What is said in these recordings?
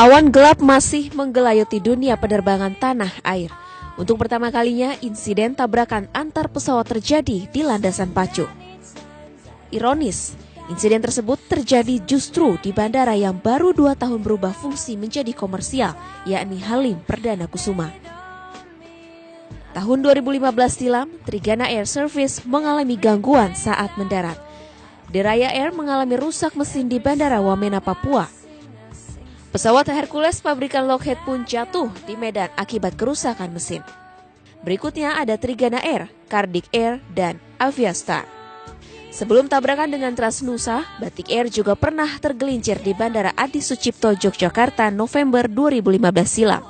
Awan gelap masih menggelayuti dunia penerbangan tanah air. Untuk pertama kalinya, insiden tabrakan antar pesawat terjadi di landasan pacu. Ironis, insiden tersebut terjadi justru di bandara yang baru 2 tahun berubah fungsi menjadi komersial, yakni Halim Perdana Kusuma. Tahun 2015 silam, Trigana Air Service mengalami gangguan saat mendarat. Deraya Air mengalami rusak mesin di Bandara Wamena, Papua. Pesawat Hercules pabrikan Lockheed pun jatuh di Medan akibat kerusakan mesin. Berikutnya ada Trigana Air, Kardik Air, dan Aviastar. Sebelum tabrakan dengan Transnusa, Batik Air juga pernah tergelincir di Bandara Adi Sucipto, Yogyakarta, November 2015 silam.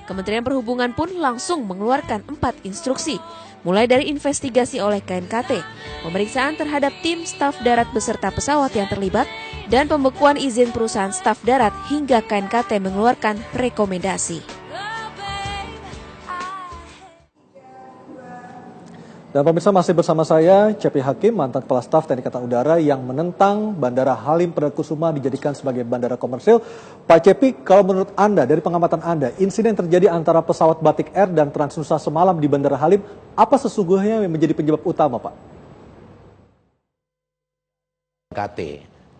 Kementerian Perhubungan pun langsung mengeluarkan 4 instruksi, mulai dari investigasi oleh KNKT, pemeriksaan terhadap tim staf darat beserta pesawat yang terlibat, dan pembekuan izin perusahaan staf darat hingga KNKT mengeluarkan rekomendasi. Dan pemirsa, masih bersama saya, Cepi Hakim, mantan Kepala Staf TNI Angkatan Udara yang menentang Bandara Halim Perdana Kusuma dijadikan sebagai bandara komersil. Pak Cepi, kalau menurut Anda, dari pengamatan Anda, insiden terjadi antara pesawat Batik Air dan Transnusa semalam di Bandara Halim, apa sesungguhnya yang menjadi penyebab utama, Pak?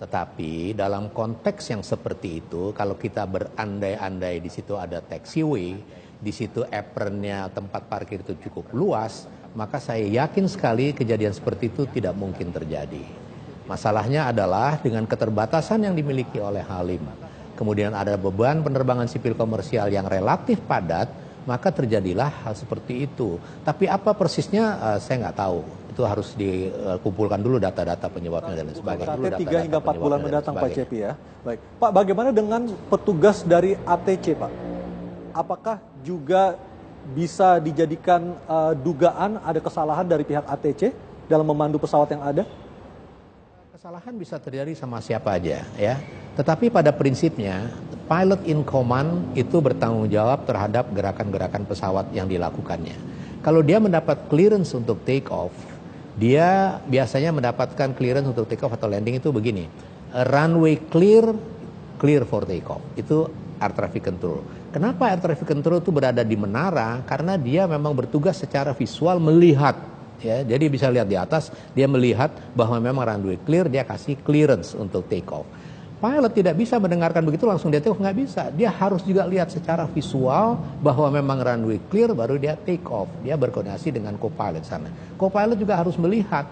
Tetapi dalam konteks yang seperti itu, kalau kita berandai-andai di situ ada taxiway, di situ apronnya tempat parkir itu cukup luas, maka saya yakin sekali kejadian seperti itu tidak mungkin terjadi. Masalahnya adalah dengan keterbatasan yang dimiliki oleh Halim, kemudian ada beban penerbangan sipil komersial yang relatif padat, maka terjadilah hal seperti itu. Tapi apa persisnya saya nggak tahu. Itu harus dikumpulkan dulu data-data penyebabnya dan sebagainya. Sampai 3 hingga 4 bulan mendatang, Pak Cepi ya. Baik, Pak, bagaimana dengan petugas dari ATC, Pak? Apakah juga bisa dijadikan dugaan ada kesalahan dari pihak ATC dalam memandu pesawat yang ada? Kesalahan bisa terjadi sama siapa aja ya. Tetapi pada prinsipnya pilot in command itu bertanggung jawab terhadap gerakan-gerakan pesawat yang dilakukannya. Kalau dia mendapat clearance untuk take off, dia biasanya mendapatkan clearance untuk take off atau landing itu begini. Runway clear for take off. Itu air traffic control. Kenapa air traffic control itu berada di menara? Karena dia memang bertugas secara visual melihat, ya. Jadi bisa lihat di atas, dia melihat bahwa memang runway clear, dia kasih clearance untuk take off. Pilot tidak bisa mendengarkan begitu langsung dia take off, nggak bisa. Dia harus juga lihat secara visual bahwa memang runway clear, baru dia take off. Dia berkoordinasi dengan co-pilot sana. Co-pilot juga harus melihat.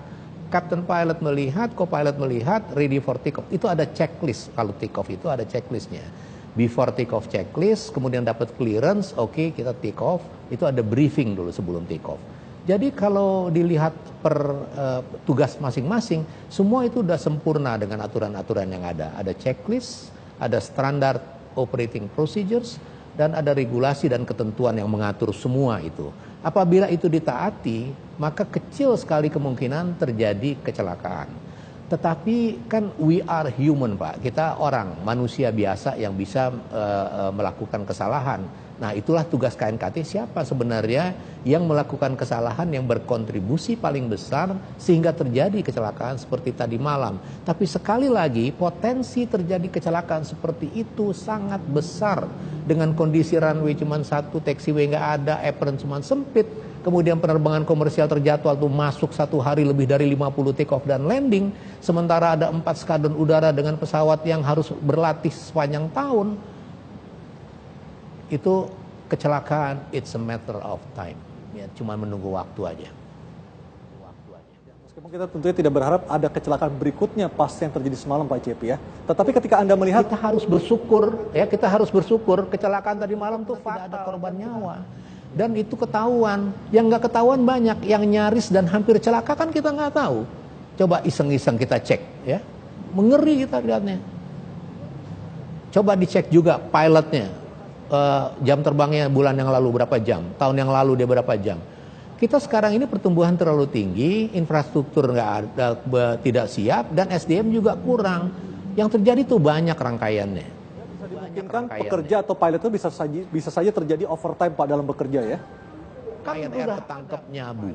Captain pilot melihat, co-pilot melihat, ready for take off. Itu ada checklist. Kalau take off itu ada checklistnya. Before take off checklist, kemudian dapat clearance, oke, kita take off. Itu ada briefing dulu sebelum take off. Jadi kalau dilihat per tugas masing-masing, semua itu sudah sempurna dengan aturan-aturan yang ada. Ada checklist, ada standard operating procedures, dan ada regulasi dan ketentuan yang mengatur semua itu. Apabila itu ditaati, maka kecil sekali kemungkinan terjadi kecelakaan. Tetapi kan we are human, Pak. Kita orang, manusia biasa yang bisa melakukan kesalahan. Nah, itulah tugas KNKT, siapa sebenarnya yang melakukan kesalahan yang berkontribusi paling besar sehingga terjadi kecelakaan seperti tadi malam. Tapi sekali lagi, potensi terjadi kecelakaan seperti itu sangat besar. Dengan kondisi runway cuma satu, taxiway nggak ada, apron cuma sempit. Kemudian penerbangan komersial terjadwal tuh masuk satu hari lebih dari 50 take off dan landing. Sementara ada 4 skadron udara dengan pesawat yang harus berlatih sepanjang tahun. Itu kecelakaan, it's a matter of time. Ya, cuma menunggu waktu aja. Meskipun kita tentunya tidak berharap ada kecelakaan berikutnya pas yang terjadi semalam, Pak Cepi ya. Tetapi ketika Anda melihat, kita harus bersyukur, ya, kita harus bersyukur kecelakaan tadi malam tuh tidak ada korban nyawa. Dan itu ketahuan, yang nggak ketahuan banyak, yang nyaris dan hampir celaka kan kita nggak tahu. Coba iseng-iseng kita cek, ya, mengeri kita lihatnya. Coba dicek juga pilotnya, jam terbangnya bulan yang lalu berapa jam, tahun yang lalu dia berapa jam. Kita sekarang ini pertumbuhan terlalu tinggi, infrastruktur nggak ada, tidak siap, dan SDM juga kurang. Yang terjadi tuh banyak rangkaiannya. Dimungkinkan pekerja atau pilot itu bisa saja terjadi overtime, Pak, dalam bekerja ya? Lion Air ketangkep nyabu.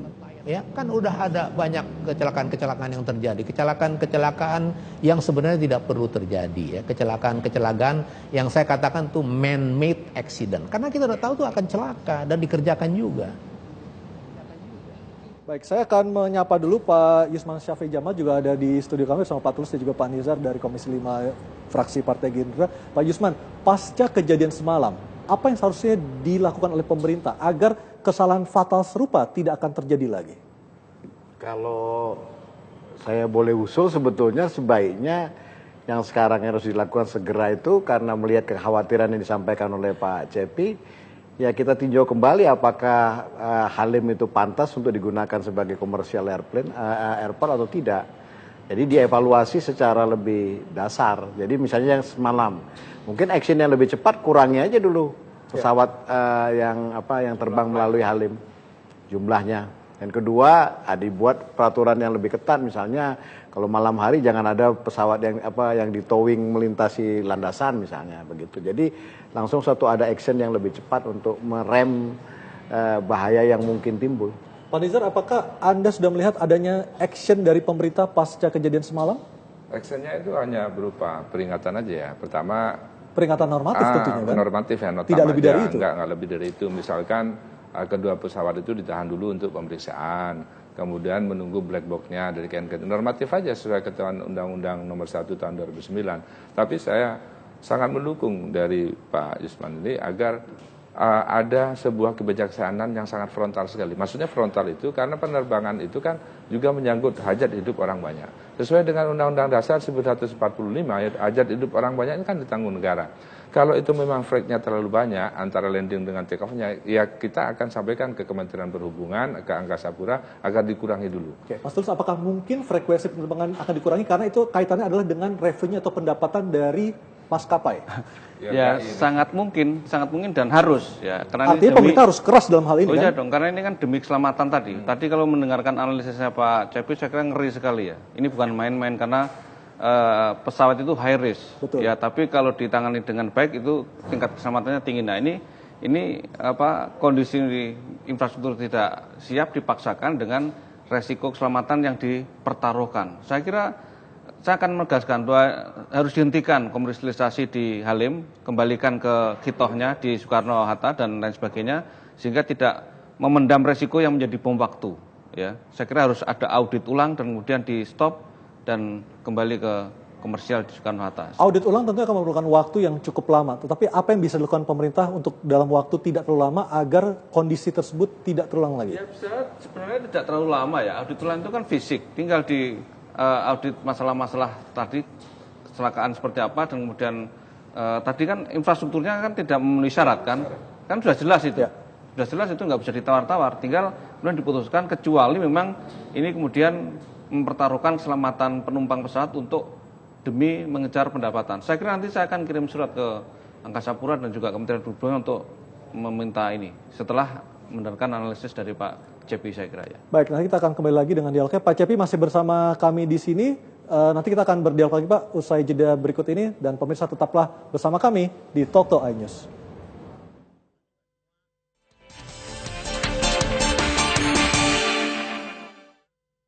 Ya, kan udah ada banyak kecelakaan-kecelakaan yang terjadi, kecelakaan-kecelakaan yang sebenarnya tidak perlu terjadi ya, kecelakaan-kecelakaan yang saya katakan tuh man-made accident. Karena kita udah tahu tuh akan celaka dan dikerjakan juga. Baik, saya akan menyapa dulu Pak Yusman Syafi'i Jamal, juga ada di studio kami bersama Pak Tulus dan juga Pak Nizar dari Komisi 5 fraksi Partai Gerindra. Pak Yusman, pasca kejadian semalam, apa yang seharusnya dilakukan oleh pemerintah agar kesalahan fatal serupa tidak akan terjadi lagi? Kalau saya boleh usul, sebetulnya sebaiknya yang sekarang harus dilakukan segera itu, karena melihat kekhawatiran yang disampaikan oleh Pak Cepi, ya kita tinjau kembali apakah Halim itu pantas untuk digunakan sebagai commercial airport atau tidak. Jadi dievaluasi secara lebih dasar. Jadi misalnya yang semalam, mungkin action yang lebih cepat kurangi aja dulu pesawat yang terbang melalui Halim jumlahnya. Yang kedua, dibuat peraturan yang lebih ketat, misalnya kalau malam hari jangan ada pesawat yang di towing melintasi landasan misalnya begitu. Jadi langsung ada action yang lebih cepat untuk merem bahaya yang mungkin timbul. Pak Nizar, apakah Anda sudah melihat adanya action dari pemerintah pasca kejadian semalam? Actionnya itu hanya berupa peringatan aja ya. Pertama, peringatan normatif tentunya kan? Normatif ya, tidak lebih dari itu? Enggak lebih dari itu. Misalkan kedua pesawat itu ditahan dulu untuk pemeriksaan, kemudian menunggu black box-nya dari KNKT. Normatif aja sesuai ketentuan Undang-Undang Nomor 1 Tahun 2009. Tapi saya sangat mendukung dari Pak Yusman ini agar ada sebuah kebijaksanaan yang sangat frontal sekali. Maksudnya frontal itu karena penerbangan itu kan juga menyangkut hajat hidup orang banyak. Sesuai dengan Undang-Undang Dasar 1945, hajat hidup orang banyak ini kan ditanggung negara. Kalau itu memang flight-nya terlalu banyak antara landing dengan take off-nya, ya kita akan sampaikan ke Kementerian Perhubungan, ke Angkasa Pura agar dikurangi dulu. Oke, Mas Tulus, apakah mungkin frekuensi penerbangan akan dikurangi karena itu kaitannya adalah dengan revenue atau pendapatan dari maskapai? Ya, sangat mungkin dan harus ya. Karena artinya pemerintah harus keras dalam hal ini kan? Iya dong, karena ini kan demi keselamatan tadi. Tadi kalau mendengarkan analisisnya Pak Cepi, saya kira ngeri sekali ya. Ini bukan main-main karena pesawat itu high risk. Betul. Ya, tapi kalau ditangani dengan baik itu tingkat keselamatannya tinggi. Nah, ini kondisi infrastruktur tidak siap dipaksakan dengan resiko keselamatan yang dipertaruhkan. Saya kira saya akan menegaskan bahwa harus dihentikan komersialisasi di Halim, kembalikan ke kitohnya di Soekarno-Hatta dan lain sebagainya, sehingga tidak memendam resiko yang menjadi bom waktu. Ya, saya kira harus ada audit ulang dan kemudian di stop dan kembali ke komersial di Soekarno-Hatta. Audit ulang tentunya akan memerlukan waktu yang cukup lama. Tetapi apa yang bisa dilakukan pemerintah untuk dalam waktu tidak terlalu lama agar kondisi tersebut tidak terulang lagi? Ya, sebenarnya tidak terlalu lama ya. Audit ulang itu kan fisik, tinggal di audit masalah-masalah tadi, kecelakaan seperti apa, dan kemudian tadi kan infrastrukturnya kan tidak memenuhi syarat kan sudah jelas itu. Ya. Sudah jelas itu nggak bisa ditawar-tawar, tinggal kemudian diputuskan kecuali memang ini kemudian mempertaruhkan keselamatan penumpang pesawat untuk demi mengejar pendapatan. Saya kira nanti saya akan kirim surat ke Angkasa Pura dan juga Kementerian Perhubungan untuk meminta ini setelah mendengarkan analisis dari Pak Cepi, saya kira ya. Baik, nanti kita akan kembali lagi dengan dialognya. Pak Cepi masih bersama kami di sini. Nanti kita akan berdialog lagi Pak usai jeda berikut ini, dan pemirsa tetaplah bersama kami di Talk to iNews.